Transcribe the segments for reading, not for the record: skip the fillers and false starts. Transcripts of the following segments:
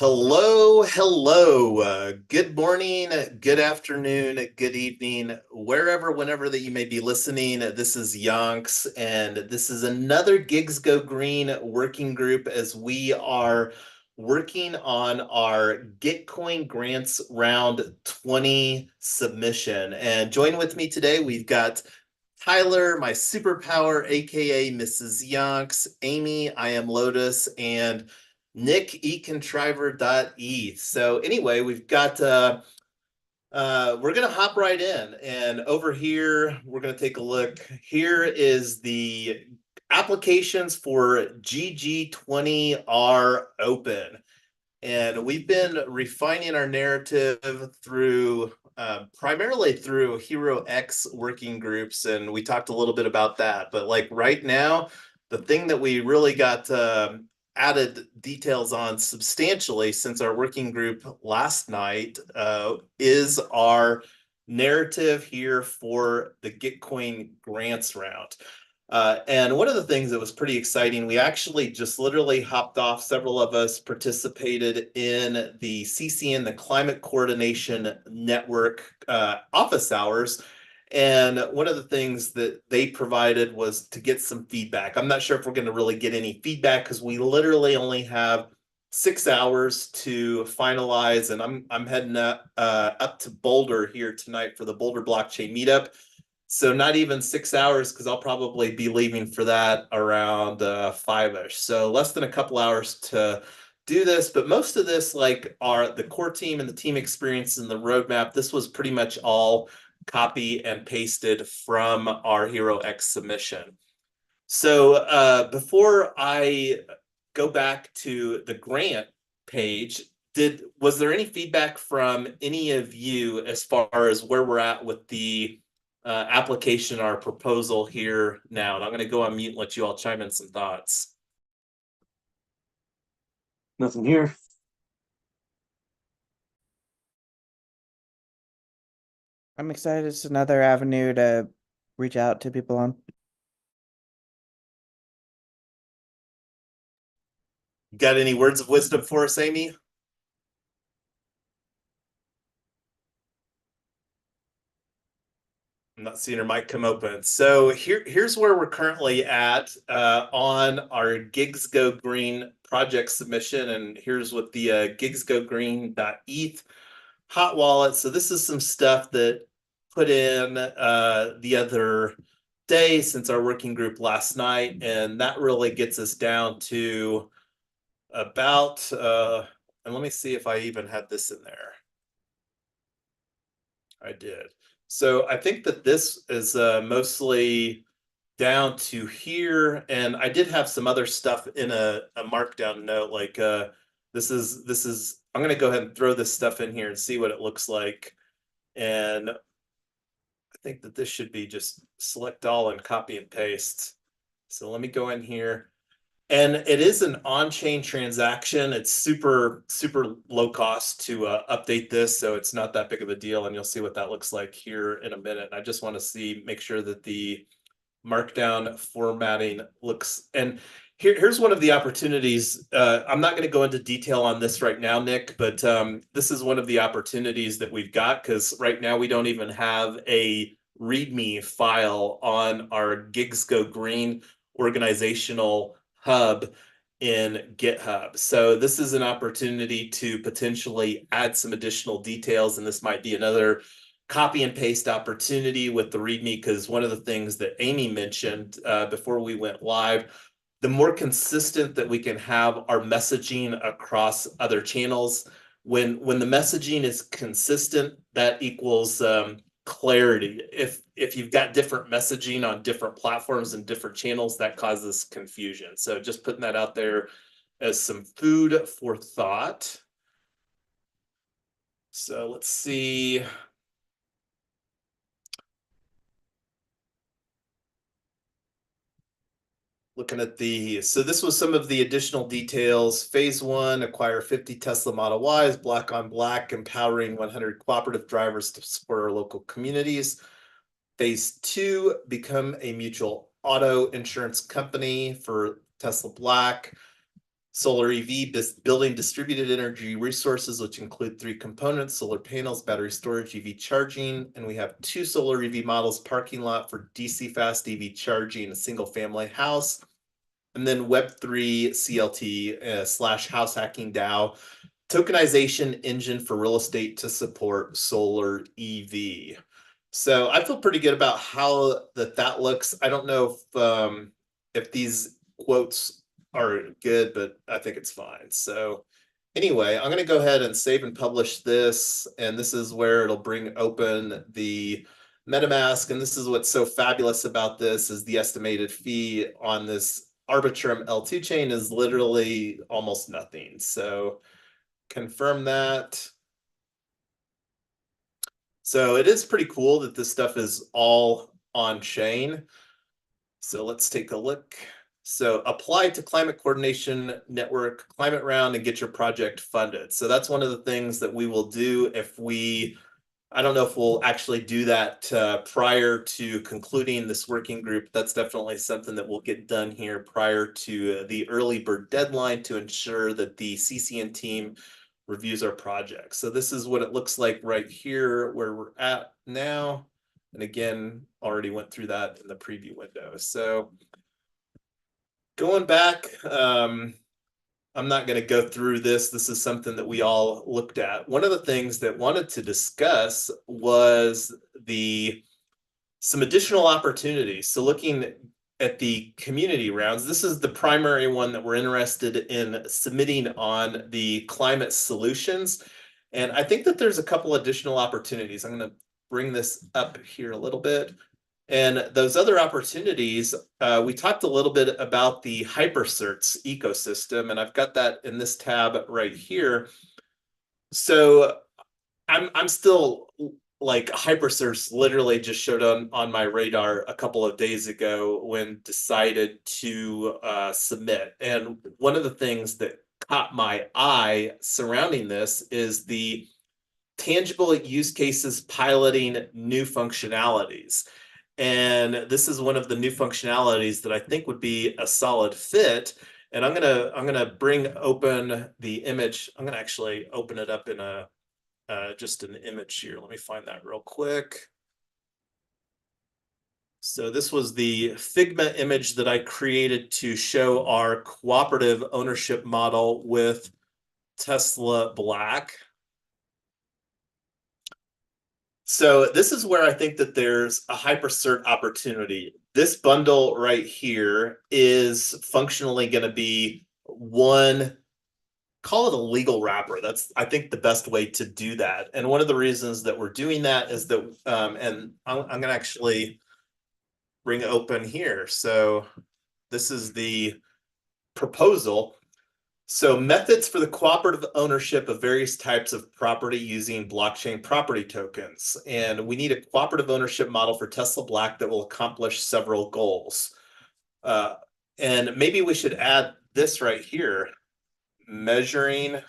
Hello, hello. Good morning, good afternoon, good evening, whenever that you may be listening. This is Yonks, and this is another Gigs Go Green working group as we are working on our Gitcoin Grants Round 20 submission. And join with me today, we've got Tyler, my superpower, aka Mrs. Yonks, Amy, I am Lotus, and Nick eContriver.eth. So anyway, we've got we're gonna hop right in, and over here we're gonna take a look. Here is the applications for GG20R open. And we've been refining our narrative through primarily through Hero X working groups, and we talked a little bit about that. But like right now, the thing that we really got added details on substantially since our working group last night is our narrative here for the Gitcoin grants round. And one of the things that was pretty exciting, we actually just literally hopped off. Several of us participated in the CCN, the Climate Coordination Network office hours. And one of the things that they provided was to get some feedback. I'm not sure if we're going to really get any feedback because we literally only have 6 hours to finalize. And I'm heading up to Boulder here tonight for the Boulder Blockchain Meetup. So not even 6 hours because I'll probably be leaving for that around 5-ish. So less than a couple hours to do this. But most of this, like, are the core team and the team experience and the roadmap. This was pretty much all copy and pasted from our Hero X submission. So before I go back to the grant page, was there any feedback from any of you as far as where we're at with the application, our proposal here now? And I'm going to go on mute and let you all chime in some thoughts. Nothing here. I'm excited. It's another avenue to reach out to people on. Got any words of wisdom for us, Amy? I'm not seeing her mic come open. So here's where we're currently at on our Gigs Go Green project submission. And here's what the gigsgogreen.eth hot wallet. So this is some stuff that put in the other day since our working group last night. And that really gets us down to about, and let me see if I even had this in there. I did. So I think that this is mostly down to here, and I did have some other stuff in a markdown note. Like this is I'm gonna go ahead and throw this stuff in here and see what it looks like. And I think that this should be just select all and copy and paste. So let me go in here. And it is an on-chain transaction. It's super low cost to update this, so it's not that big of a deal. And you'll see what that looks like here in a minute. I just want to make sure that the markdown formatting looks. And here's one of the opportunities. I'm not going to go into detail on this right now, Nick, but this is one of the opportunities that we've got because right now we don't even have a README file on our Gigs Go Green organizational hub in GitHub. So this is an opportunity to potentially add some additional details, and this might be another copy and paste opportunity with the README, because one of the things that Amy mentioned before we went live, the more consistent that we can have our messaging across other channels, when the messaging is consistent, that equals clarity. If you've got different messaging on different platforms and different channels, that causes confusion. So just putting that out there as some food for thought. So let's see. Looking at so this was some of the additional details. Phase 1, acquire 50 Tesla Model Ys, black on black, empowering 100 cooperative drivers to support our local communities. Phase 2, become a mutual auto insurance company for Tesla Black. Solar EV, building distributed energy resources, which include 3 components: solar panels, battery storage, EV charging. And we have 2 solar EV models: parking lot for DC fast EV charging, a single family house. And then Web3 CLT / house hacking DAO, tokenization engine for real estate to support solar EV. So I feel pretty good about how that looks. I don't know if these quotes are good, but I think it's fine. So anyway, I'm going to go ahead and save and publish this. And this is where it'll bring open the MetaMask. And this is what's so fabulous about this is the estimated fee on this Arbitrum L2 chain is literally almost nothing. So confirm that. So it is pretty cool that this stuff is all on chain. So let's take a look. So apply to Climate Coordination Network Climate Round and get your project funded. So that's one of the things that we will do if we, I don't know if we'll actually do that prior to concluding this working group. That's definitely something that will get done here prior to the early bird deadline to ensure that the CCN team reviews our project. So this is what it looks like right here where we're at now. And again, already went through that in the preview window. So going back, I'm not going to go through this. This is something that we all looked at. One of the things that wanted to discuss was some additional opportunities. So looking at the community rounds, this is the primary one that we're interested in submitting on the climate solutions. And I think that there's a couple additional opportunities. I'm going to bring this up here a little bit. And those other opportunities, we talked a little bit about the HyperCerts ecosystem, and I've got that in this tab right here. So I'm still like HyperCerts literally just showed on my radar a couple of days ago when decided to submit. And one of the things that caught my eye surrounding this is the tangible use cases piloting new functionalities. And this is one of the new functionalities that I think would be a solid fit. And I'm gonna bring open the image. I'm gonna actually open it up in a just an image here. Let me find that real quick. So this was the Figma image that I created to show our cooperative ownership model with Tesla Black. So this is where I think that there's a HyperCert opportunity. This bundle right here is functionally going to be one, call it a legal wrapper. That's, I think, the best way to do that. And one of the reasons that we're doing that is that, and I'm going to actually bring open here. So this is the proposal. So methods for the cooperative ownership of various types of property using blockchain property tokens. And we need a cooperative ownership model for Tesla Black that will accomplish several goals. And maybe we should add this right here, measuring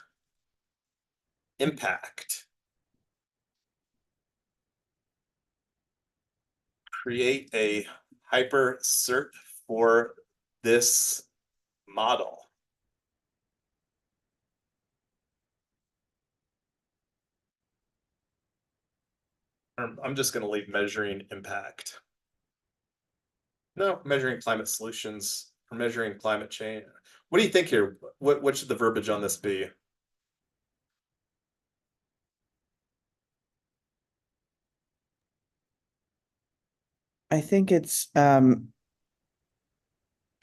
impact. Create a HyperCert for this model. I'm just going to leave measuring impact. No, measuring climate solutions or measuring climate change. What do you think here? What should the verbiage on this be? I think it's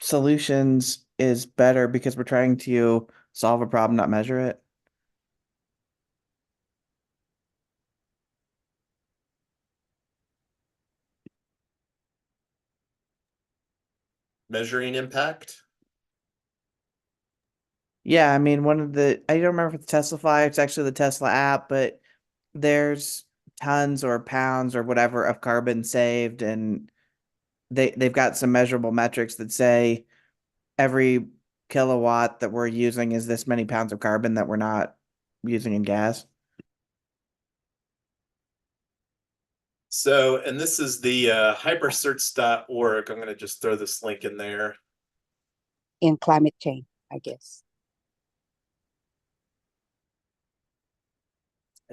solutions is better because we're trying to solve a problem, not measure it. Measuring impact? Yeah, I mean, I don't remember if it's Tesla Fly, it's actually the Tesla app, but there's tons or pounds or whatever of carbon saved, and they've got some measurable metrics that say every kilowatt that we're using is this many pounds of carbon that we're not using in gas. So, and this is the hypercerts.org. I'm going to just throw this link in there. In climate change, I guess.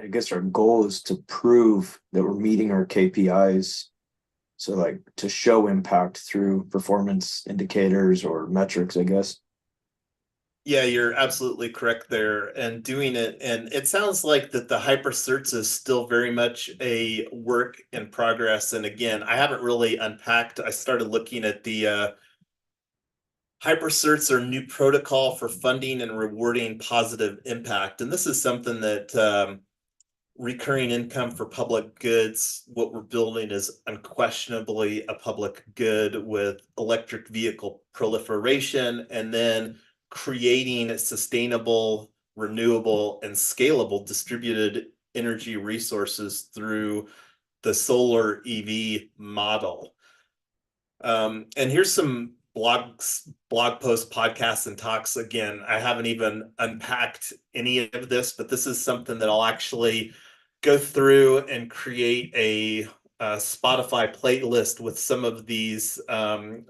I guess our goal is to prove that we're meeting our KPIs. So like to show impact through performance indicators or metrics, I guess. Yeah, you're absolutely correct there. And doing it, and it sounds like that the hypercerts is still very much a work in progress. And again, I haven't really unpacked. I started looking at the hypercerts are new protocol for funding and rewarding positive impact. And this is something that recurring income for public goods, what we're building is unquestionably a public good with electric vehicle proliferation, and then creating sustainable, renewable, and scalable distributed energy resources through the solar EV model. And here's some blog posts, podcasts, and talks. Again, I haven't even unpacked any of this, but this is something that I'll actually go through and create a Spotify playlist with some of these, the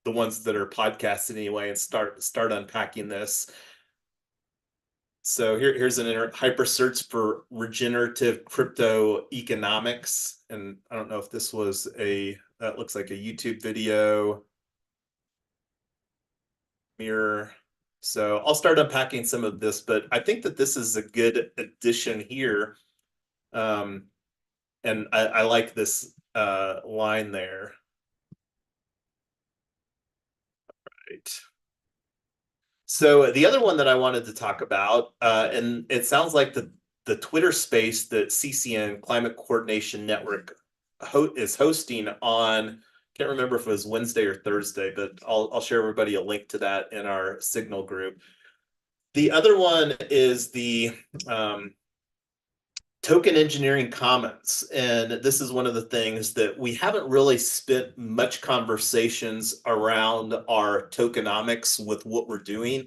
ones that are podcasts anyway, and start unpacking this. So here's an hyper search for regenerative crypto economics. And I don't know if this was that looks like a YouTube video mirror. So I'll start unpacking some of this, but I think that this is a good addition here. And I like this line there. Right. So the other one that I wanted to talk about, and it sounds like the Twitter space that CCN Climate Coordination Network is hosting on, can't remember if it was Wednesday or Thursday, but I'll share everybody a link to that in our Signal group. The other one is the Token Engineering Commons. And this is one of the things that we haven't really spent much conversations around our tokenomics with what we're doing.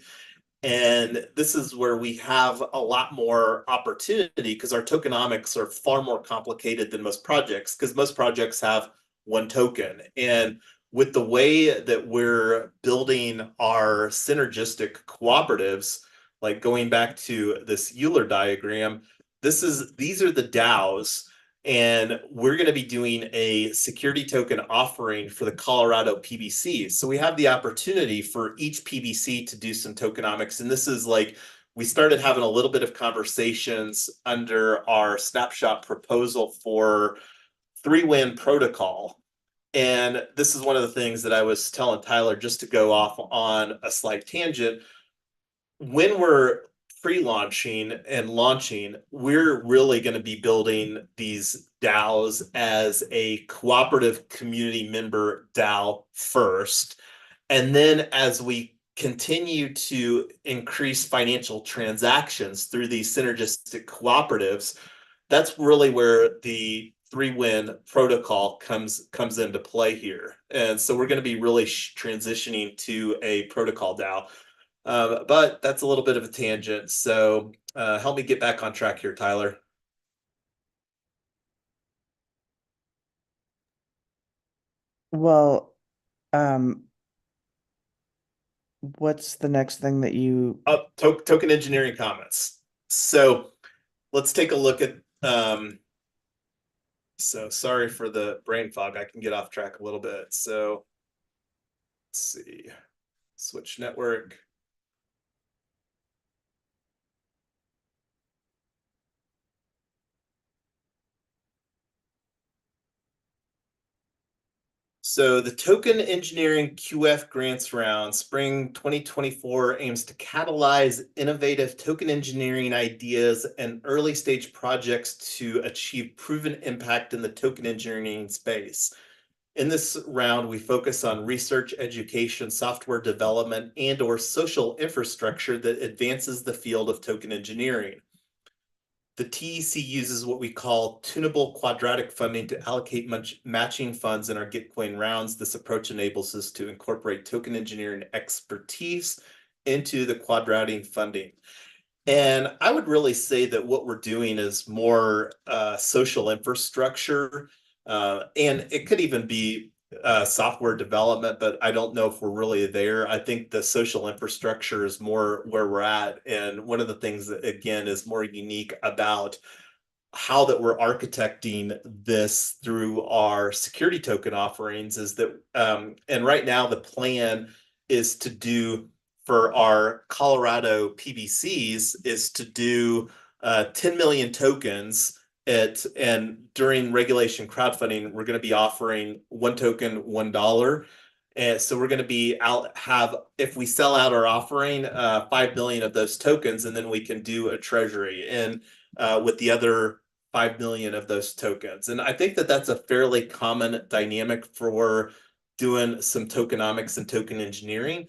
And this is where we have a lot more opportunity because our tokenomics are far more complicated than most projects, because most projects have one token. And with the way that we're building our synergistic cooperatives, like going back to this Euler diagram, these are the DAOs, and we're going to be doing a security token offering for the Colorado PBCs. So we have the opportunity for each PBC to do some tokenomics. And this is like, we started having a little bit of conversations under our snapshot proposal for 3-win protocol. And this is one of the things that I was telling Tyler, just to go off on a slight tangent. When we're pre-launching and launching, we're really going to be building these DAOs as a cooperative community member DAO first. And then as we continue to increase financial transactions through these synergistic cooperatives, that's really where the 3-win protocol comes into play here. And so we're going to be really transitioning to a protocol DAO. But that's a little bit of a tangent. So help me get back on track here, Tyler. Well, what's the next thing that you? Token engineering comments. So let's take a look at. So sorry for the brain fog. I can get off track a little bit. So let's see. Switch network. So the Token Engineering QF Grants Round Spring 2024 aims to catalyze innovative token engineering ideas and early stage projects to achieve proven impact in the token engineering space. In this round, we focus on research, education, software development, and/or social infrastructure that advances the field of token engineering. The TEC uses what we call tunable quadratic funding to allocate matching funds in our Gitcoin rounds. This approach enables us to incorporate token engineering expertise into the quadratic funding. And I would really say that what we're doing is more social infrastructure, and it could even be software development, but I don't know if we're really there. I think the social infrastructure is more where we're at. And one of the things that, again, is more unique about how that we're architecting this through our security token offerings is that, and right now the plan is to do for our Colorado PBCs is to do 10 million tokens and during regulation crowdfunding, we're going to be offering one token, $1. And so we're going to be if we sell out our offering, 5 million of those tokens, and then we can do a treasury. And with the other 5 million of those tokens. And I think that that's a fairly common dynamic for doing some tokenomics and token engineering.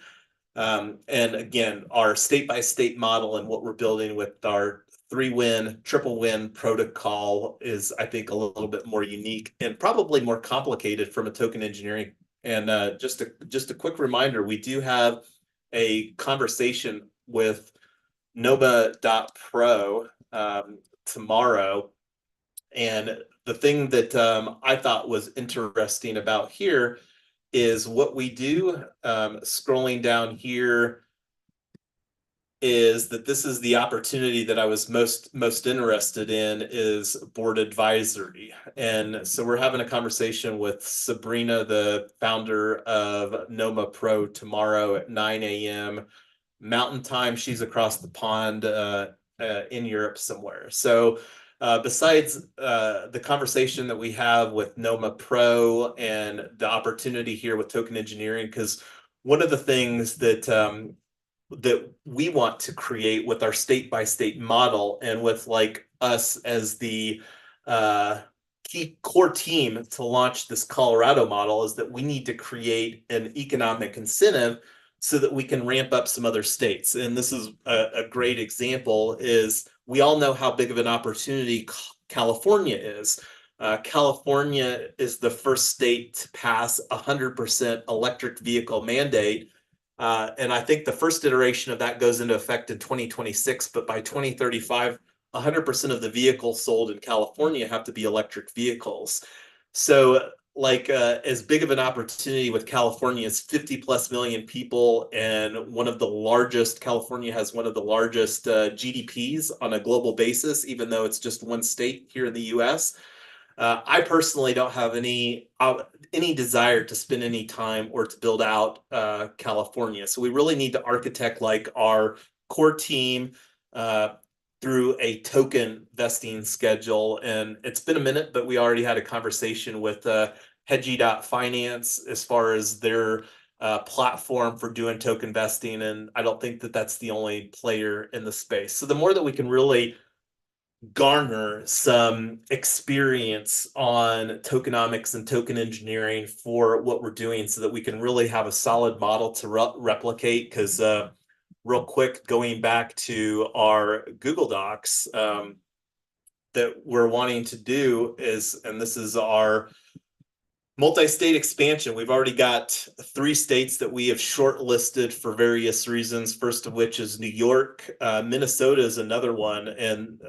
And again, our state by state model and what we're building with our 3-win, triple win protocol is, I think, a little bit more unique and probably more complicated from a token engineering. And just a quick reminder, we do have a conversation with Noma.pro tomorrow. And the thing that I thought was interesting about here is what we do. Scrolling down here is that this is the opportunity that I was most interested in is board advisory. And so we're having a conversation with Sabrina, the founder of Noma Pro, tomorrow at 9 a.m. Mountain Time. She's across the pond in Europe somewhere. So besides the conversation that we have with Noma Pro and the opportunity here with token engineering, because one of the things that that we want to create with our state by state model and with like us as the key core team to launch this Colorado model is that we need to create an economic incentive so that we can ramp up some other states. And this is a great example is we all know how big of an opportunity California is. California is the first state to pass 100% electric vehicle mandate. And I think the first iteration of that goes into effect in 2026, but by 2035, 100% of the vehicles sold in California have to be electric vehicles. So like as big of an opportunity with California is 50 plus million people and California has one of the largest GDPs on a global basis, even though it's just one state here in the US. I personally don't have any desire to spend any time or to build out California. So we really need to architect like our core team through a token vesting schedule. And it's been a minute, but we already had a conversation with Hedgie.finance as far as their platform for doing token vesting. And I don't think that that's the only player in the space. So the more that we can really garner some experience on tokenomics and token engineering for what we're doing so that we can really have a solid model to replicate. Because real quick, going back to our Google Docs that we're wanting to do is, and this is our multi-state expansion. We've already got 3 states that we have shortlisted for various reasons. First of which is New York. Minnesota is another one. And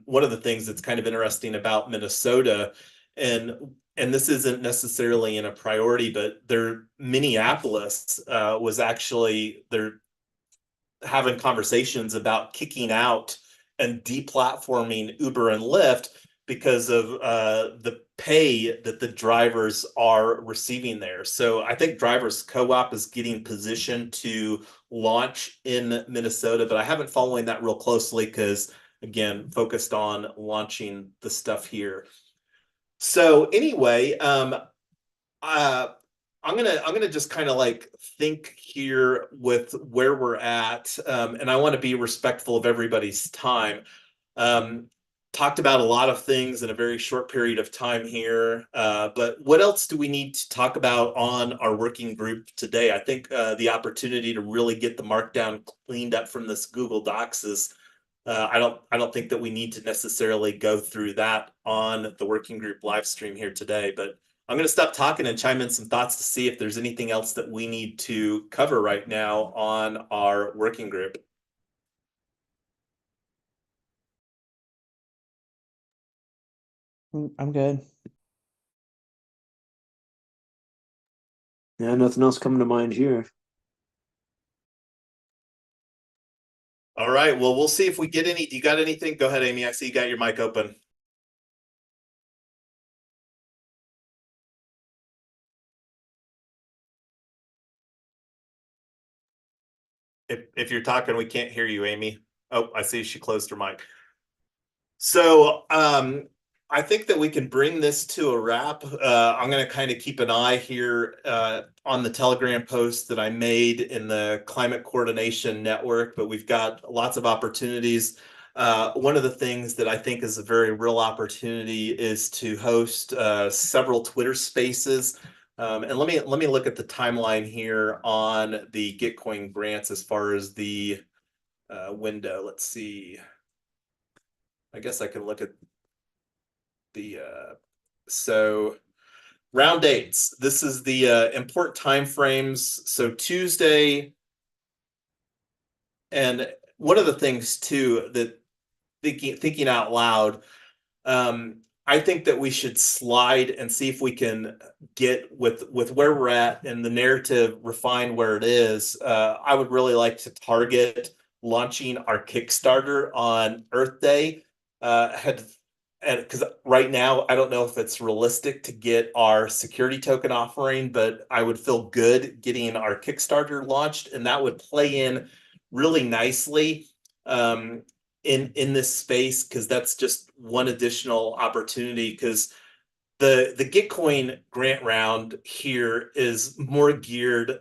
one of the things that's kind of interesting about Minnesota, and this isn't necessarily in a priority, but Minneapolis was actually, they're having conversations about kicking out and deplatforming Uber and Lyft because of the pay that the drivers are receiving there. So I think Drivers Co-op is getting positioned to launch in Minnesota, but I haven't following that real closely because, again, focused on launching the stuff here. So anyway, I'm gonna just kind of like think here with where we're at, and I want to be respectful of everybody's time. Talked about a lot of things in a very short period of time here, but what else do we need to talk about on our working group today? I think the opportunity to really get the markdown cleaned up from this Google Docs is. I don't think that we need to necessarily go through that on the working group live stream here today, but I'm going to stop talking and chime in some thoughts to see if there's anything else that we need to cover right now on our working group. I'm good. Yeah, nothing else coming to mind here. All right. Well, we'll see if we get any. Do you got anything? Go ahead, Amy. I see you got your mic open. If you're talking, we can't hear you, Amy. Oh, I see she closed her mic. So I think that we can bring this to a wrap. I'm going to kind of keep an eye here on the Telegram post that I made in the Climate Coordination Network, but we've got lots of opportunities. One of the things that I think is a very real opportunity is to host several Twitter spaces. And let me look at the timeline here on the Gitcoin grants as far as the window. Let's see. I guess I can look at the so round dates. This is the important time frames. So Tuesday, and one of the things too that thinking out loud, I think that we should slide and see if we can get with where we're at and the narrative refine where it is. I would really like to target launching our Kickstarter on Earth Day. And because right now I don't know if it's realistic to get our security token offering, but I would feel good getting our Kickstarter launched, and that would play in really nicely in this space, because that's just one additional opportunity. Because the Gitcoin grant round here is more geared,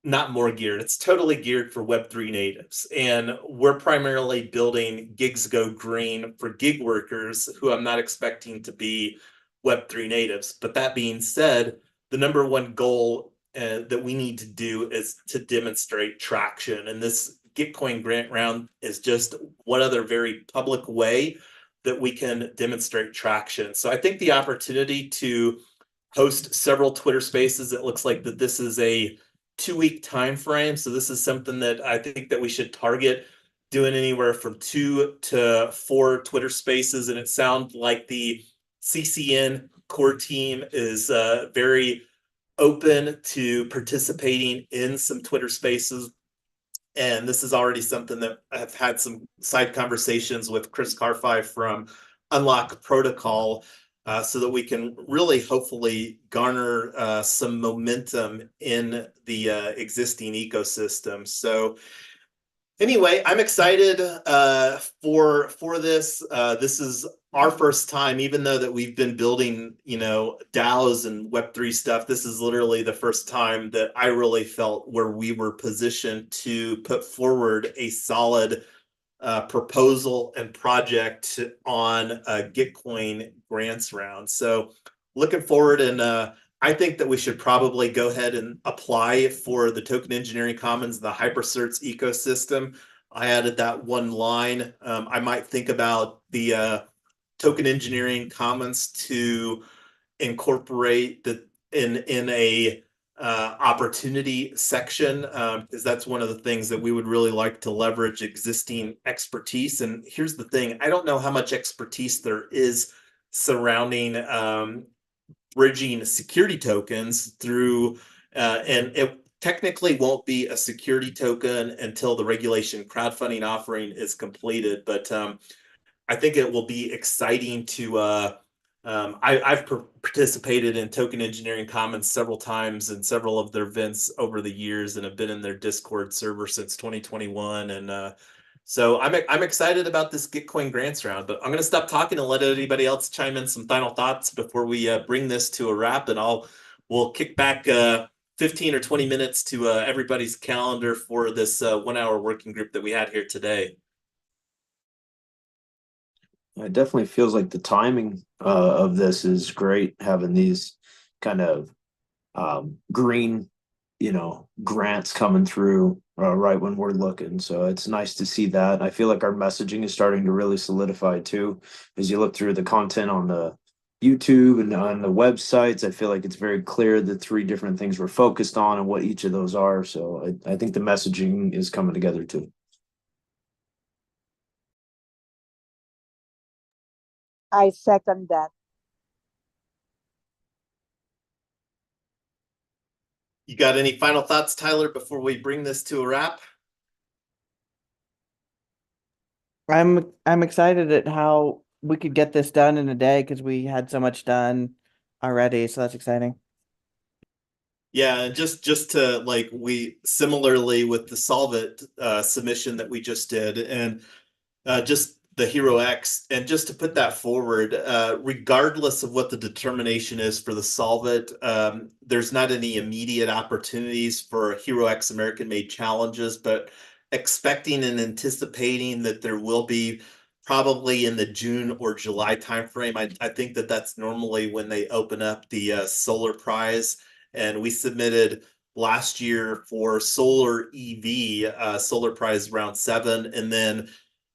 not more geared, it's totally geared for Web3 natives. And we're primarily building gigs go green for gig workers who I'm not expecting to be Web3 natives. But that being said, the number one goal that we need to do is to demonstrate traction. And this Gitcoin grant round is just one other very public way that we can demonstrate traction. So I think the opportunity to host several Twitter spaces, it looks like that this is a 2-week time frame. So this is something that I think that we should target doing anywhere from 2 to 4 Twitter spaces. And it sounds like the CCN core team is very open to participating in some Twitter spaces. And this is already something that I've had some side conversations with Chris Carfi from Unlock Protocol, so that we can really hopefully garner some momentum in the existing ecosystem. So anyway, I'm excited for this. This is our first time, even though that we've been building, DAOs and Web3 stuff. This is literally the first time that I really felt where we were positioned to put forward a solid proposal and project on a Gitcoin grants round. So looking forward, and I think that we should probably go ahead and apply for the Token Engineering Commons, the HyperCerts ecosystem. I added that one line. I might think about the Token Engineering Commons to incorporate the in a opportunity section, because that's one of the things that we would really like to leverage existing expertise. And here's the thing, I don't know how much expertise there is surrounding bridging security tokens through, and it technically won't be a security token until the regulation crowdfunding offering is completed. But I think it will be exciting to I've participated in Token Engineering Commons several times in several of their events over the years, and have been in their Discord server since 2021. And so I'm excited about this Gitcoin grants round. But I'm going to stop talking and let anybody else chime in some final thoughts before we bring this to a wrap. And we'll kick back 15 or 20 minutes to everybody's calendar for this 1-hour working group that we had here today. It definitely feels like the timing of this is great, having these kind of green, grants coming through right when we're looking. So it's nice to see that. I feel like our messaging is starting to really solidify too. As you look through the content on the YouTube and on the websites, I feel like it's very clear the 3 different things we're focused on and what each of those are. So I think the messaging is coming together too. I second that. You got any final thoughts, Tyler, before we bring this to a wrap? I'm excited at how we could get this done in a day, because we had so much done already. So that's exciting. Yeah, and just to like we similarly with the Solve It submission that we just did, and just the Hero X, and just to put that forward, regardless of what the determination is for the Solve It, there's not any immediate opportunities for Hero X American made challenges, but expecting and anticipating that there will be probably in the June or July timeframe. I think that that's normally when they open up the solar prize, and we submitted last year for solar EV, solar prize round 7, and then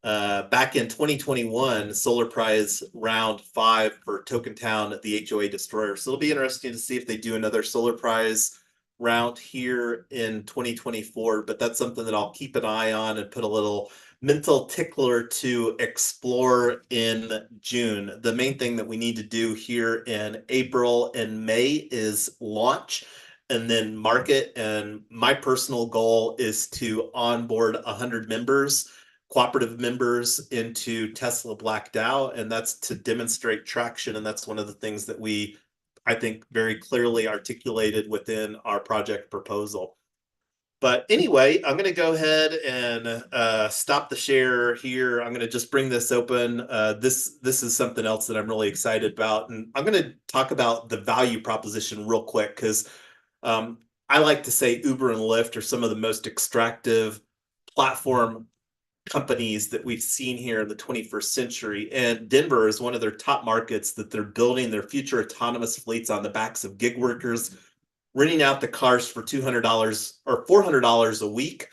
back in 2021, Solar Prize round 5 for Token Town, the HOA Destroyer. So it'll be interesting to see if they do another Solar Prize round here in 2024. But that's something that I'll keep an eye on and put a little mental tickler to explore in June. The main thing that we need to do here in April and May is launch and then market. And my personal goal is to onboard 100 members, cooperative members into Tesla Black DAO, and that's to demonstrate traction. And that's one of the things that we, I think, very clearly articulated within our project proposal. But anyway, I'm going to go ahead and stop the share here. I'm going to just bring this open. This is something else that I'm really excited about. And I'm going to talk about the value proposition real quick, because I like to say Uber and Lyft are some of the most extractive platform companies that we've seen here in the 21st century. And Denver is one of their top markets that they're building their future autonomous fleets on the backs of gig workers, renting out the cars for $200 or $400 a week.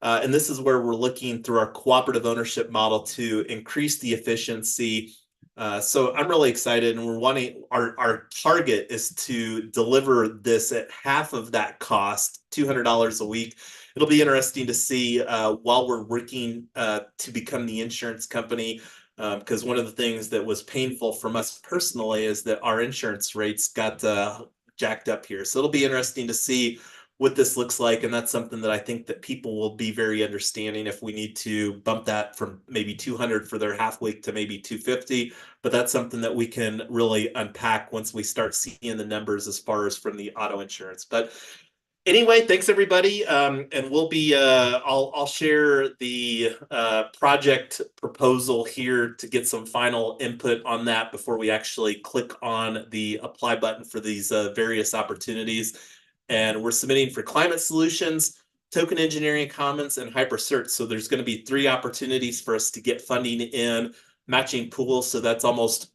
And this is where we're looking through our cooperative ownership model to increase the efficiency. So I'm really excited, and we're wanting our target is to deliver this at half of that cost, $200 a week. It'll be interesting to see while we're working to become the insurance company, because one of the things that was painful from us personally is that our insurance rates got jacked up here. So it'll be interesting to see what this looks like, and that's something that I think that people will be very understanding if we need to bump that from maybe 200 for their half week to maybe 250. But that's something that we can really unpack once we start seeing the numbers as far as from the auto insurance. But anyway, thanks everybody, and we'll be I'll share the project proposal here to get some final input on that before we actually click on the apply button for these various opportunities. And we're submitting for climate solutions, token engineering commons, and hypercert. So there's going to be 3 opportunities for us to get funding in matching pools. So that's almost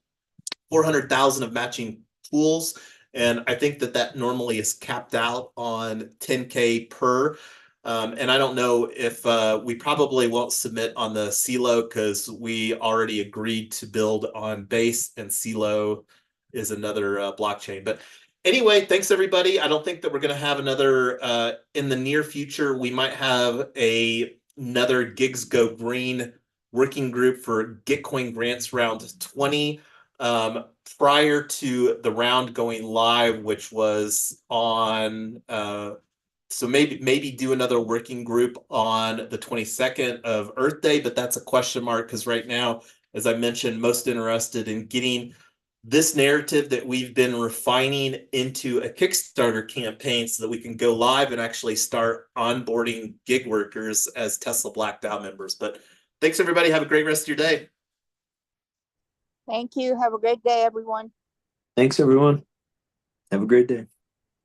400,000 of matching pools. And I think that that normally is capped out on 10K per. And I don't know if we probably won't submit on the CeeLo, because we already agreed to build on Base, and CeeLo is another blockchain. But anyway, thanks everybody. I don't think that we're going to have another in the near future. We might have another Gigs Go Green working group for Gitcoin grants round 20. Prior to the round going live, which was on so maybe do another working group on the 22nd of Earth Day, but that's a question mark, because right now, as I mentioned, most interested in getting this narrative that we've been refining into a Kickstarter campaign so that we can go live and actually start onboarding gig workers as Tesla Black DAO members. But thanks everybody. Have a great rest of your day. Thank you. Have a great day, everyone. Thanks, everyone. Have a great day.